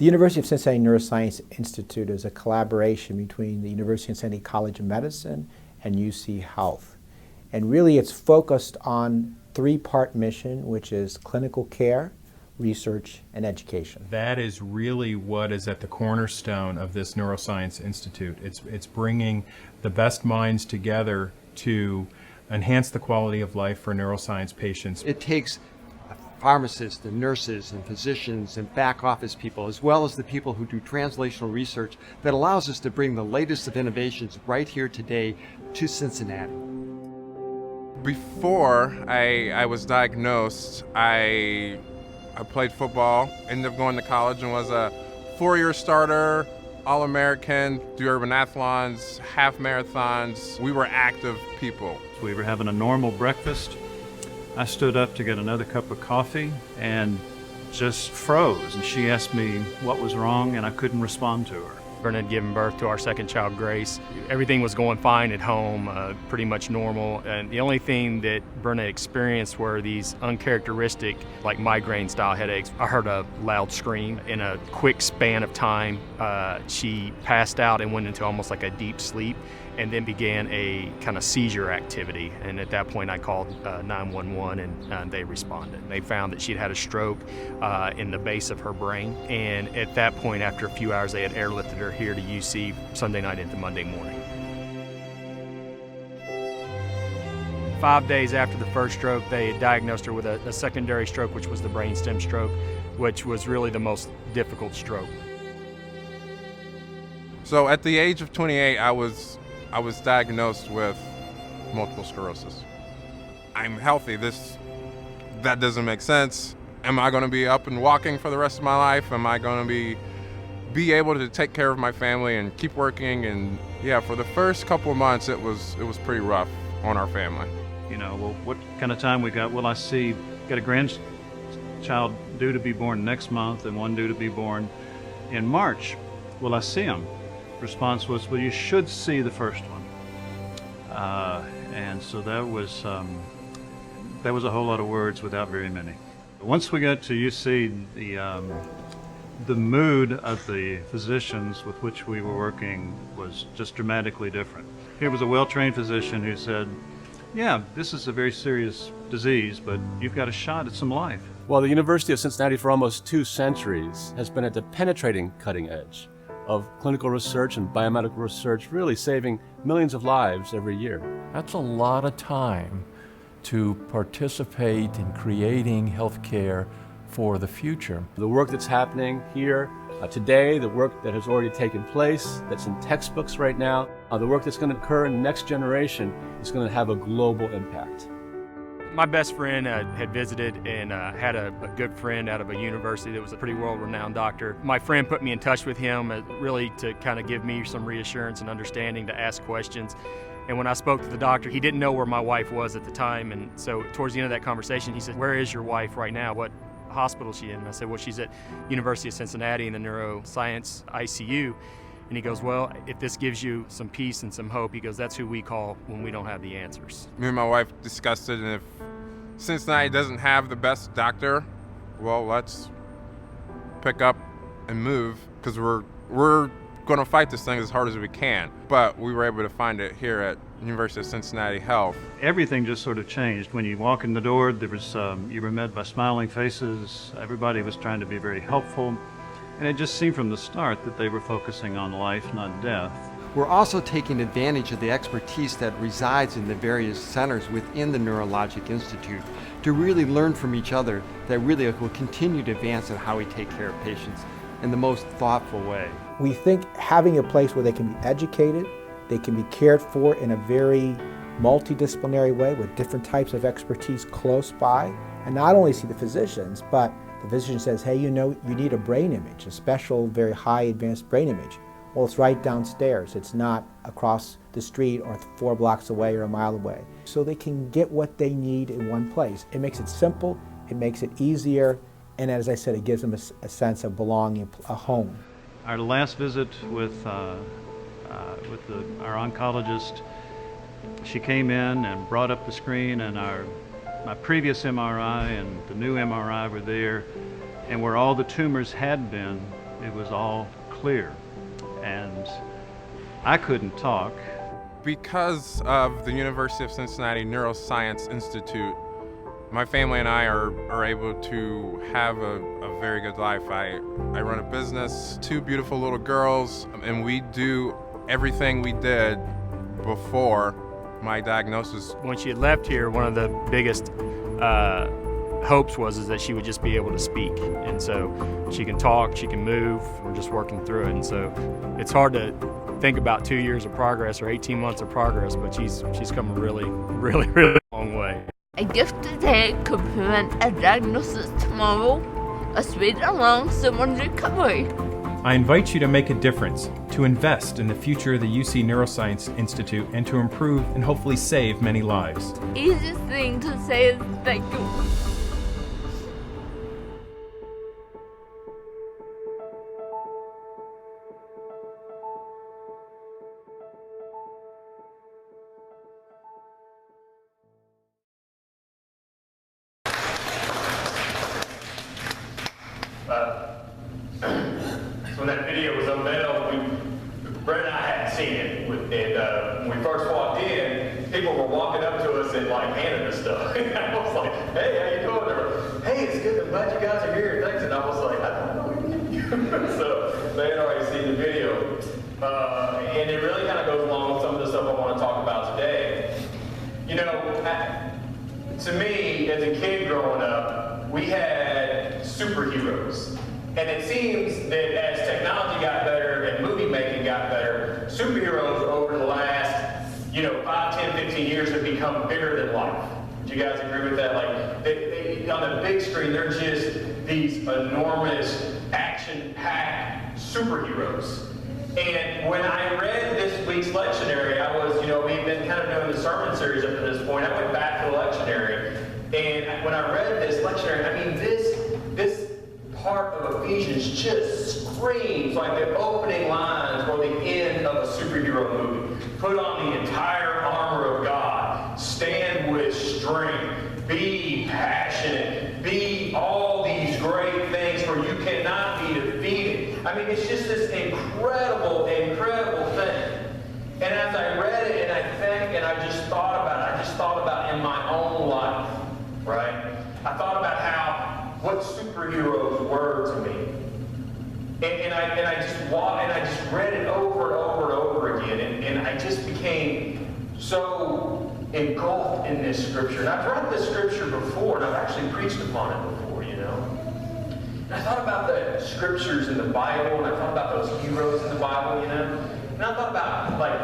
The University of Cincinnati Neuroscience Institute is a collaboration between the University of Cincinnati College of Medicine and UC Health. And really it's focused on three-part mission, which is clinical care, research, and education. That is really what is at the cornerstone of this Neuroscience Institute. It's bringing the best minds together to enhance the quality of life for neuroscience patients. It takes pharmacists and nurses and physicians and back office people, as well as the people who do translational research, that allows us to bring the latest of innovations right here today to Cincinnati. Before I was diagnosed, I played football, ended up going to college and was a 4-year starter, All-American, do urban athlons, half marathons. We were active people. We were having a normal breakfast. I stood up to get another cup of coffee and just froze. And she asked me what was wrong, and I couldn't respond to her. Verna had given birth to our second child, Grace. Everything was going fine at home, pretty much normal. And the only thing that Verna experienced were these uncharacteristic, like migraine-style headaches. I heard a loud scream. In a quick span of time, she passed out and went into almost like a deep sleep, and then began a kind of seizure activity. And at that point I called 911 and they responded. They found that she'd had a stroke in the base of her brain. And at that point, after a few hours, they had airlifted her here to UC Sunday night into Monday morning. 5 days after the first stroke, they diagnosed her with a secondary stroke, which was the brainstem stroke, which was really the most difficult stroke. So at the age of 28, I was diagnosed with multiple sclerosis. I'm healthy. That doesn't make sense. Am I going to be up and walking for the rest of my life? Am I going to be able to take care of my family and keep working? And yeah, for the first couple of months, it was pretty rough on our family. You know, well, what kind of time we got? Well, I see, got a grandchild due to be born next month and one due to be born in March. Will I see him? Response was, well, you should see the first one. And so that was a whole lot of words without very many. Once we got to UC, the mood of the physicians with which we were working was just dramatically different. Here was a well-trained physician who said, yeah, this is a very serious disease, but you've got a shot at some life. Well, the University of Cincinnati for almost 2 centuries has been at the penetrating cutting edge of clinical research and biomedical research, really saving millions of lives every year. That's a lot of time to participate in creating healthcare for the future. The work that's happening here today, the work that has already taken place, that's in textbooks right now, the work that's going to occur in the next generation is going to have a global impact. My best friend had visited and had a good friend out of a university that was a pretty world-renowned doctor. My friend put me in touch with him really to kind of give me some reassurance and understanding, to ask questions. And when I spoke to the doctor, he didn't know where my wife was at the time. And so towards the end of that conversation, he said, where is your wife right now? What hospital is she in? And I said, well, she's at University of Cincinnati in the neuroscience ICU. And he goes, well, if this gives you some peace and some hope, he goes, that's who we call when we don't have the answers. Me and my wife discussed it, and if Cincinnati doesn't have the best doctor, well, let's pick up and move, because we're going to fight this thing as hard as we can. But we were able to find it here at University of Cincinnati Health. Everything just sort of changed. When you walk in the door, there was you were met by smiling faces. Everybody was trying to be very helpful. And it just seemed from the start that they were focusing on life, not death. We're also taking advantage of the expertise that resides in the various centers within the Neurologic Institute to really learn from each other, that really will continue to advance in how we take care of patients in the most thoughtful way. We think having a place where they can be educated, they can be cared for in a very multidisciplinary way with different types of expertise close by, and not only see the physicians, but the physician says, hey, you know, you need a brain image, a special, very high advanced brain image. Well, it's right downstairs. It's not across the street or 4 blocks away or a mile away. So they can get what they need in one place. It makes it simple, it makes it easier, and as I said, it gives them a sense of belonging, a home. Our last visit with our oncologist, she came in and brought up the screen, and my previous MRI and the new MRI were there, and where all the tumors had been It was all clear. And I couldn't talk. Because of the University of Cincinnati Neuroscience Institute, my family and I are able to have a very good life. I run a business, 2 beautiful little girls, and we do everything we did before my diagnosis. When she had left here, one of the biggest hopes was that she would just be able to speak. And so she can talk, she can move, we're just working through it. And so it's hard to think about 2 years of progress or 18 months of progress, but she's come a really long way. A gift today could prevent a diagnosis tomorrow or speed along someone's recovery. I invite you to make a difference, to invest in the future of the UC Neuroscience Institute, and to improve and hopefully save many lives. Easiest thing to say is thank you. So when that video was unveiled, Brett and I hadn't seen it. And when we first walked in, people were walking up to us and like handing us stuff. And I was like, hey, how you doing? They were, hey, it's good. I'm glad you guys are here. Thanks. And I was like, I don't know you. So they had already seen the video. And it really kind of goes along with some of the stuff I want to talk about today. You know, to me, as a kid growing up, we had superheroes. And it seems that as technology got better and movie making got better, superheroes over the last, 5, 10, 15 years have become bigger than life. Do you guys agree with that? Like, they, on the big screen, they're just these enormous, action-packed superheroes. And when I read this week's lectionary, I was, we've been kind of doing the sermon series up to this point. I went back to the lectionary, and when I read this lectionary, I mean, this part of Ephesians just screams like the opening lines or the end of a superhero movie. Put on the entire armor of God. Stand with strength. Be passionate. Be all these great things, for you cannot be defeated. I mean, it's just this incredible thing. And as I read it and I just thought about in my own life, right? I thought about what superheroes were to me. And I just read it over and over and over again. And I just became so engulfed in this scripture. And I've read this scripture before, and I've actually preached upon it before, And I thought about the scriptures in the Bible, and I thought about those heroes in the Bible, And I thought about, like,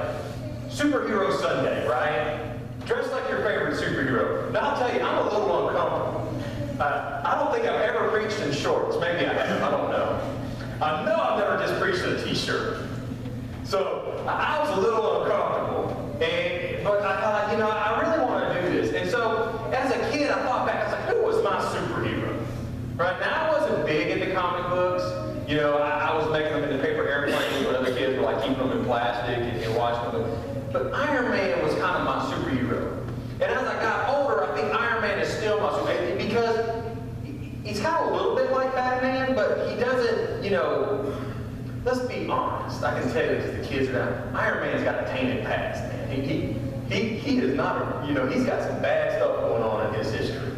Superhero Sunday, right? Dress like your favorite superhero. Now, I'll tell you, I'm a little uncomfortable. I don't think I've ever preached in shorts. Maybe I have. I don't know. I know I've never just preached in a t-shirt. So I was a little uncomfortable. But I thought, I really want to do this. And so as a kid, I thought back, I was like, who was my superhero? Right? Now, I wasn't big into comic books. I was making them into paper airplanes when other kids were like keeping them in plastic and watching them. But Iron Man was kind of my superhero. And as I got older, I think Iron Man is still my superhero because he's kind of a little bit like Batman, but he doesn't, let's be honest. I can tell you because the kids are down. Iron Man's got a tainted past, man. He is not, he's got some bad stuff going on in his history.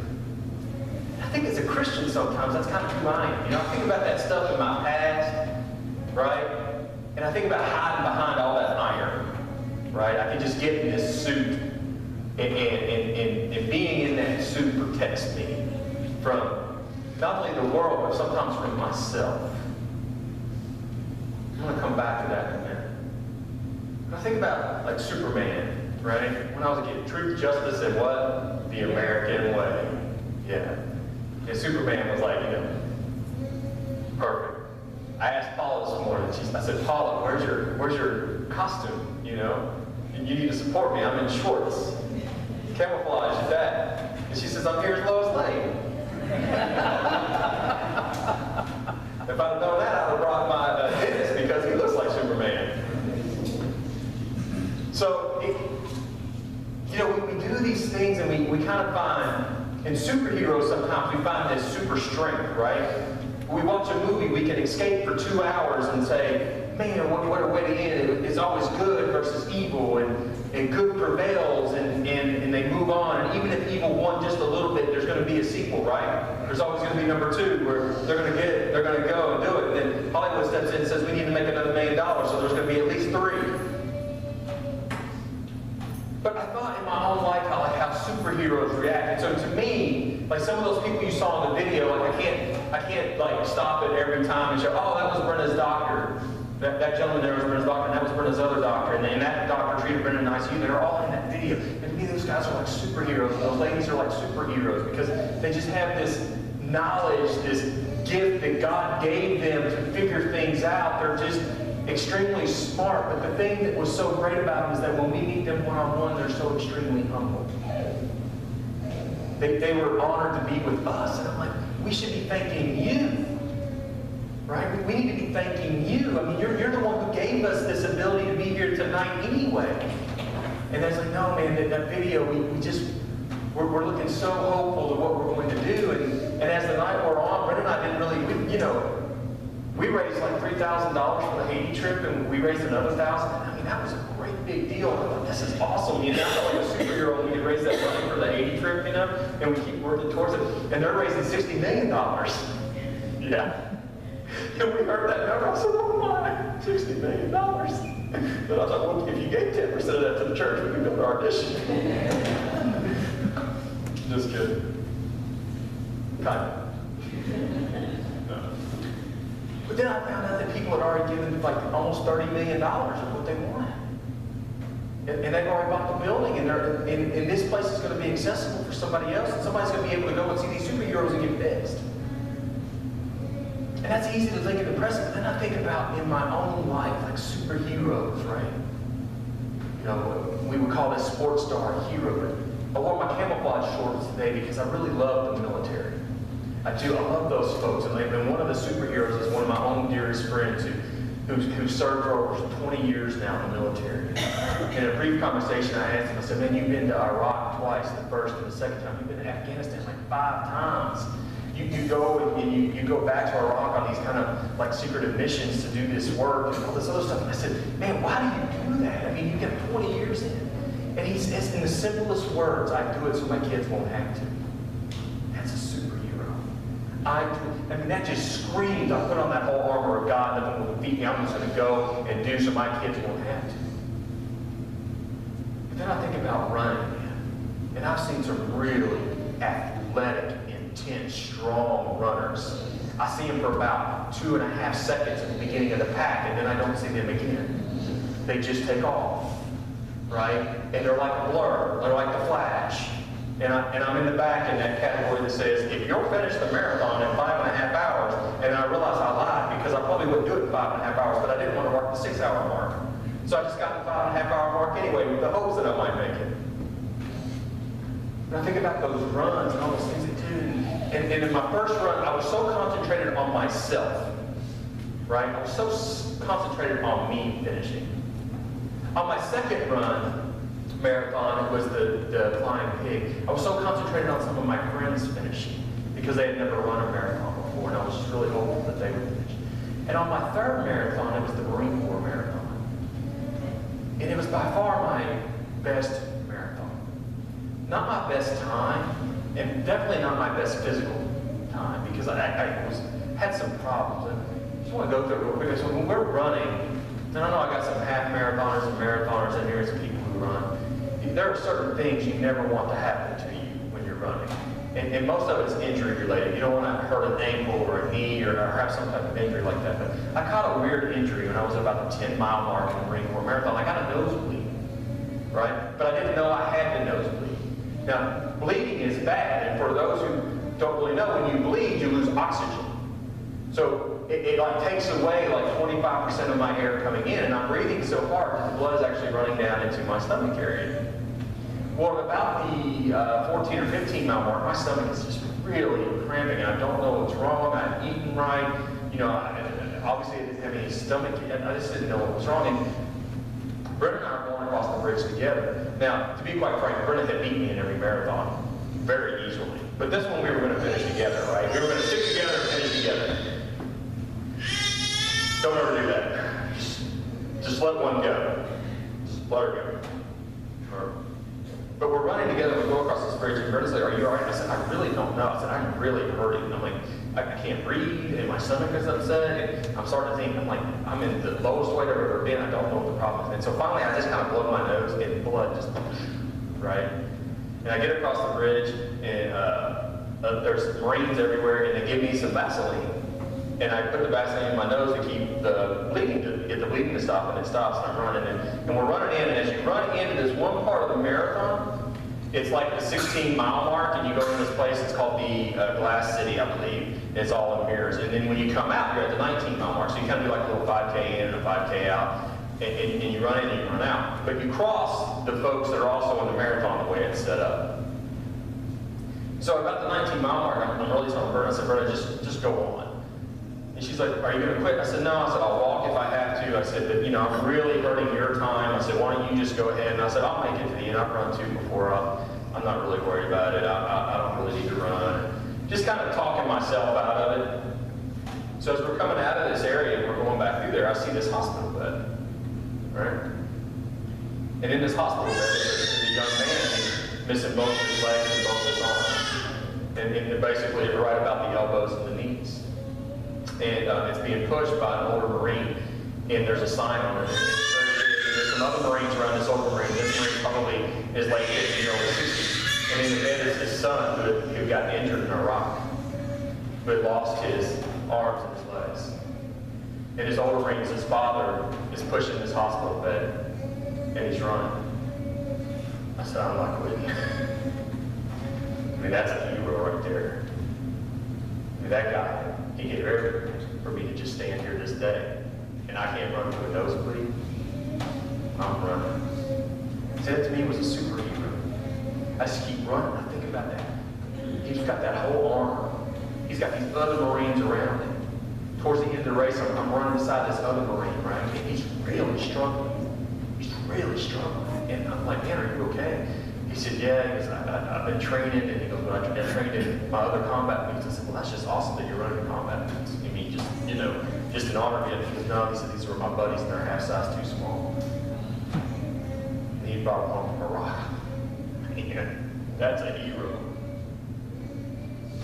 I think as a Christian sometimes that's kind of who I am. I think about that stuff in my past, right? And I think about hiding behind all that iron, right? I can just get in this suit, and being in that suit protects me from not only the world, but sometimes from myself. I'm going to come back to that in a minute. But I think about, like, Superman, right? When I was a kid, truth, justice, and what? The American way. Yeah. And Superman was like, perfect. I asked Paula this morning, I said, Paula, where's your costume, And you need to support me, I'm in shorts. Camouflage, is that? And she says, I'm here as Lois Lane. If I'd have known that, I would have brought my dentist because he looks like Superman. So, we do these things and we kind of find, in superheroes sometimes we find this super strength, right? We watch a movie, we can escape for 2 hours and say, man, what a way to end. It's always good versus evil, and good prevails, and they move on. And even if evil won just a little bit, there's going to be a sequel, right? There's always going to be number 2 where they're going to go and do it. And then Hollywood steps in and says, we need to make another $1 million, so there's going to be at least 3. But I thought in my own life how superheroes reacted. So to me, like some of those people you saw in the video, like I can't like stop it every time and show, oh, that was Brenda's doctor. That gentleman there was Brenda's doctor, and that was Brenda's other doctor, and that doctor treated Brenda in ICU. They're all in that video. And to me, those guys are like superheroes, and those ladies are like superheroes because they just have this knowledge, this gift that God gave them to figure things out. They're just extremely smart, but the thing that was so great about them is that when we meet them one-on-one, they're so extremely humble. They were honored to be with us, and I'm like, we should be thanking you, right? We need to be thanking you. I mean, you're the one who gave us this ability to be here tonight anyway. And it's like, no, man, that video, we're looking so hopeful to what we're going to do, and as the night wore on, Brenda and I didn't really, we raised like $3,000 for the Haiti trip, and we raised another $1,000. I mean, that was a great big deal. I thought, this is awesome. I felt like a superhero when we could raise that money for the Haiti trip, and we keep working towards it. And they're raising $60 million. Yeah. And we heard that number. I said, oh my, $60 million. But I thought, well, if you gave 10% of that to the church, we could build our addition. Just kidding. Kind of. But then I found out that people had already given like almost $30 million of what they wanted. And they've already bought the building, and this place is going to be accessible for somebody else, and somebody's going to be able to go and see these superheroes and get fixed. And that's easy to think in the present, but then I think about in my own life, like superheroes, right? We would call this sports star a hero, but I wore my camouflage shorts today because I really love the military. I do. I love those folks, and one of the superheroes is one of my own dearest friends who served for over 20 years now in the military. In a brief conversation, I asked him, I said, man, you've been to Iraq twice, the first and the second time. You've been to Afghanistan like 5 times. You go and you go back to Iraq on these kind of like secretive missions to do this work and all this other stuff. And I said, man, why do you do that? I mean, you get 20 years in. And he says in the simplest words, I do it so my kids won't have to. That's a superhero. I mean, that just screams, I put on that whole armor of God, nothing will defeat me. I'm just going to go and do so my kids won't have to. But then I think about running, man. And I've seen some really athletic, intense, strong runners. I see them for about 2.5 seconds at the beginning of the pack, and then I don't see them again. They just take off, right? And they're like a blur. They're like the Flash. And I'm in the back in that category that says, if you'll finish the marathon in 5.5 hours, and I realize I lied because I probably wouldn't do it in 5.5 hours, but I didn't want to mark the 6-hour mark. So I just got the 5.5-hour mark anyway with the hopes that I might make it. And I think about those runs and all those things they do. And in my first run, I was so concentrated on myself, right? I was so concentrated on me finishing. On my second run, marathon, it was the Flying Pig. I was so concentrated on some of my friends finishing because they had never run a marathon before, and I was just really hopeful that they would finish. And on my third marathon, it was the Marine Corps marathon. And it was by far my best marathon. Not my best time, and definitely not my best physical time, because I had some problems. And I just want to go through it real quick. So when we're running, and I know I got some half marathoners and marathoners in here, and some people who run. There are certain things you never want to happen to you when you're running. And most of it is injury related. You don't want to hurt an ankle or a knee or have some type of injury like that. But I caught a weird injury when I was about the 10-mile mark in the Marine Corps Marathon. I got a nosebleed, right? But I didn't know I had the nosebleed. Now, bleeding is bad. And for those who don't really know, when you bleed, you lose oxygen. So it like takes away like 25% of my air coming in. And I'm breathing so hard that the blood is actually running down into my stomach area. Well, about the 14 or 15 mile mark, my stomach is just really cramping, and I don't know what's wrong. I hadn't eaten right. Obviously I didn't have any stomach yet. I just didn't know what was wrong. And Brenda and I are going across the bridge together. Now, to be quite frank, Brenda had beat me in every marathon very easily. But this one we were going to finish together, right? We were going to stick together and finish together. just let one go. Just let her go. But we're running together, we go across this bridge, and Brenda's like, are you all right? I said, I really don't know. I said, I'm really hurting. I'm like, I can't breathe, and my stomach is upset, and I'm starting to think, I'm in the lowest weight I've ever been, I don't know what the problem is. And so finally, I just kind of blow my nose, and blood just, right? And I get across the bridge, and there's Marines everywhere, and they give me some Vaseline. And I put the Vaseline in my nose to keep the bleeding, to get the bleeding to stop, and it stops, and I'm running. And we're running in, and as you run into this one part of the marathon, it's like the 16-mile mark, and you go to this place, it's called the Glass City, I believe. It's all in mirrors. And then when you come out, you're at the 19-mile mark. So you kind of do like a little 5K in and a 5K out, and you run in and you run out. But you cross the folks that are also in the marathon the way it's set up. So about the 19-mile mark, I'm really telling Berta, I said, Berta, just go on. And she's like, are you going to quit? I said, no. I said, I'll walk if I have to. I said, but I'm really hurting your time. I said, why don't you just go ahead? And I said, I'll make it to the end. I've run two before. I'm not really worried about it. I don't really need to run. Just kind of talking myself out of it. So as we're coming out of this area, we're going back through there, I see this hospital bed, right? And in this hospital bed, there's a young man missing both his legs and both his arms. And basically right about the elbows and the knees. And it's being pushed by an older Marine, and there's a sign on it. There's some other Marines around this older Marine. This Marine probably is late 50s, early 60s. And in the bed is his son who got injured in Iraq, who had lost his arms and his legs. And his older Marine, his father, is pushing this hospital bed, and he's running. I said, I'm not quitting. I mean, that's a hero right there. I mean, that guy, he gave everything for me to just stand here this day. And I can't run to a nosebleed. I'm running. See, that to me was a superhero. I just keep running. I think about that. He's got that whole armor. He's got these other Marines around him. Towards the end of the race, I'm running beside this other Marine, right? And he's really struggling. He's really struggling. And I'm like, man, are you okay? He said, yeah. He goes, I've been training. And he goes, well, I've been trained in my other combat boots. I said, well, that's just awesome that you're running combat boots. I mean, just an honor to him. He goes, no. He said, these were my buddies, and they're half size too small. And he brought them home from Iraq. That's a hero.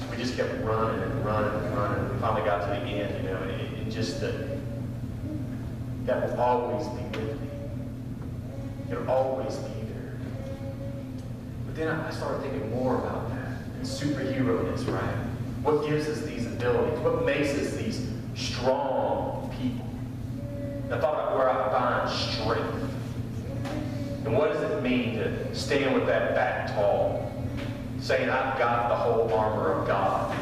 We just kept running and running and running. We finally got to the end, and just that will always be with me. It'll always be there. But then I started thinking more about that. And superhero-ness, right? What gives us these abilities? What makes us these strong people? And I thought about where I find strength. And what does it mean to stand with that back tall, saying, I've got the whole armor of God?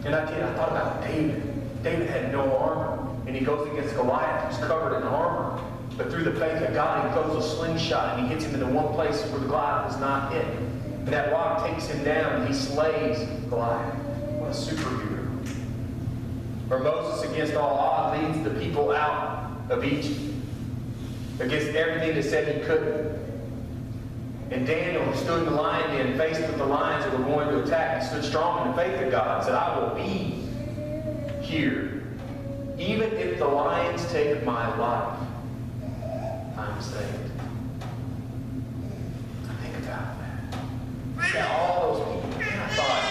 And I thought about David. David had no armor, and he goes against Goliath, who's covered in armor. But through the faith of God, he throws a slingshot, and he hits him in the one place where the Goliath is not hit. And that rock takes him down, and he slays Goliath. What a superhero. Or Moses, against all odds, leads the people out of Egypt, against everything that said he couldn't. And Daniel, who stood in the lion den, faced with the lions that were going to attack, he stood strong in the faith of God and said, I will be here. Even if the lions take my life, I'm saved. Think about that. Yeah, all those people. And I thought,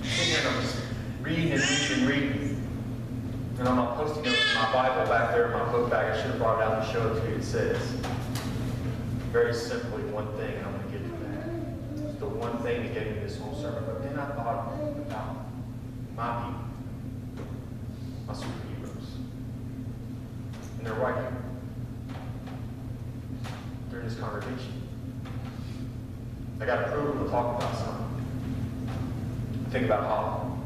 sitting here and I'm just reading and reading. And on my post-it notes, my Bible back there in my book bag, I should have brought it out and showed it to you. It says, very simply, one thing, and I'm going to get to that. It's the one thing that gave me this whole sermon. But then I thought about my people, my superheroes. And they're right here. They're in this congregation. I got approval to talk about something. Think about Holly.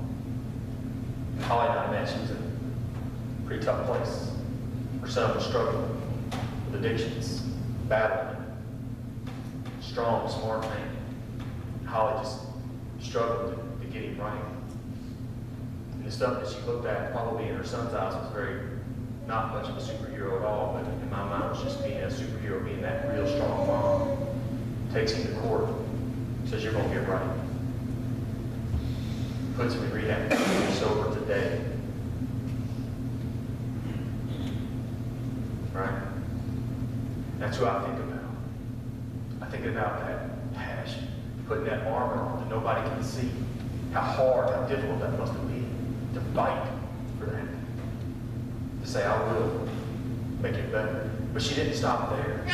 Holly and I met. She was in a pretty tough place. Her son was struggling with addictions, battling. Strong, smart man. Holly just struggled to get him right. And the stuff that she looked at, probably in her son's eyes, was not much of a superhero at all, but in my mind, was just being a superhero, being that real strong mom. Takes him to court, says, you're going to get right. Puts him in rehab, he's sober today. Right? That's who I think about. I think about that passion, putting that armor on that nobody can see. How hard, how difficult that must have been to fight for that. To say, I will make it better. But she didn't stop there.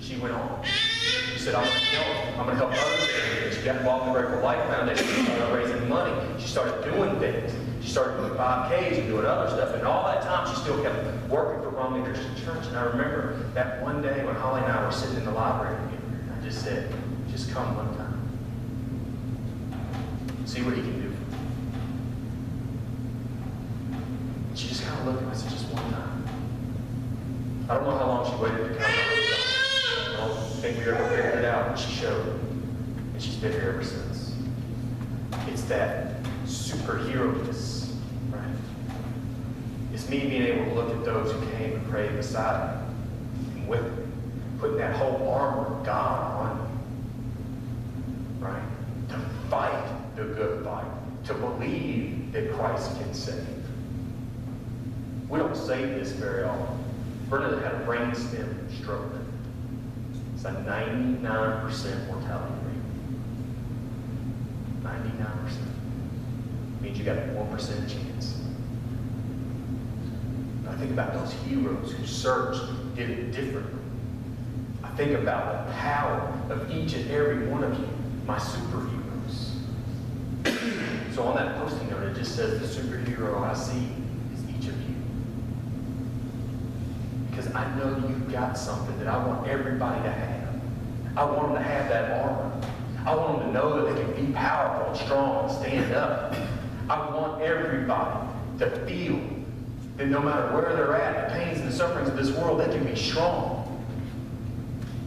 She went on. She said, I'm going to help others. She got involved in the Grateful Life Foundation. She started raising money. She started doing things. She started doing 5Ks and doing other stuff. And all that time, she still kept working for Bromley Christian Church. And I remember that one day when Holly and I were sitting in the library together, and I just said, just come one time. See what he can do. And she just kind of looked at me and said, just one time. I don't know how long she waited to come. I don't think we ever figured it out, but she showed. And she's been here ever since. It's that superhero-ness, right? It's me being able to look at those who came and prayed beside me and with me, putting that whole armor of God on me, right? To fight the good fight, to believe that Christ can save. We don't say this very often. Bernard had a brain stem stroke. It's a 99% mortality rate. 99%. Means you got a 1% chance. I think about those heroes who searched, did it differently. I think about the power of each and every one of you, my superheroes. So on that posting note, it just says the superhero I see is each of you. Because I know you've got something that I want everybody to have. I want them to have that armor. I want them to know that they can be powerful and strong and stand up. I want everybody to feel that no matter where they're at, the pains and the sufferings of this world, they can be strong.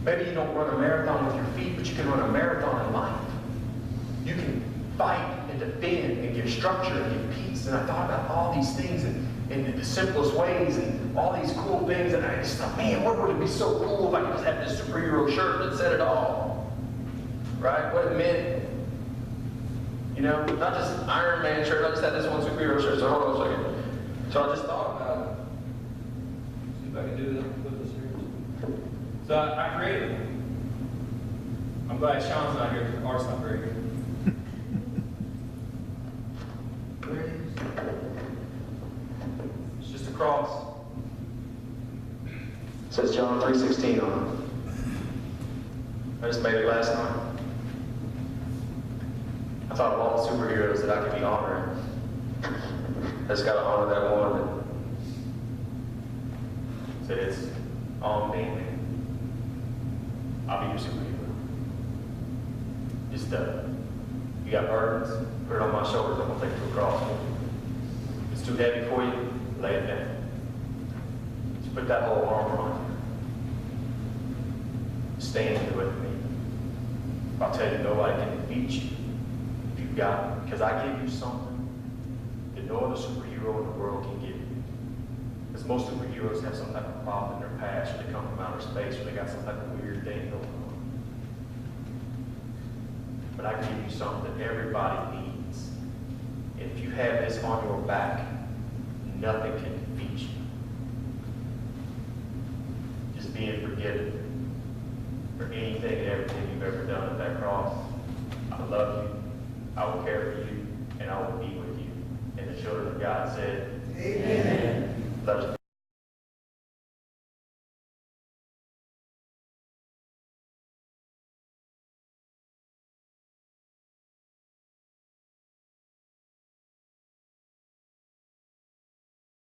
Maybe you don't run a marathon with your feet, but you can run a marathon in life. You can fight and defend and give structure and give peace. And I thought about all these things in the simplest ways and all these cool things, and I just thought, man, what would it be so cool if I could just have this superhero shirt that said it all? Right? What it meant. You know, not just an Iron Man shirt, I just had this one superhero shirt, so hold on a second. So I just thought about it. See if I can do this with this here. So I created it. I'm glad Sean's not here because the art's not very good. There it is. It's just a cross. It says John 3:16 on it. I just made it last night. I thought of all the superheroes that I could be honoring. I just got to honor that one that said it's on me, man. I'll be your superhero. Just, you got burdens, put it on my shoulders, I'm going to take it to a cross. If it's too heavy for you, lay it down. Just put that whole armor on you. Stand with me. I'll tell you, nobody can defeat you if you've got it, because I give you something that no other superhero in the world can give you. Because most superheroes have some type of problem in their past, or they come from outer space, or they got some type of weird thing going on. But I give you something that everybody needs. And if you have this on your back, nothing can defeat you. Just being forgiven for anything and everything you've ever done at that cross. I love you, I will care for you, and I will be with you. And the children of God said, Amen. Let us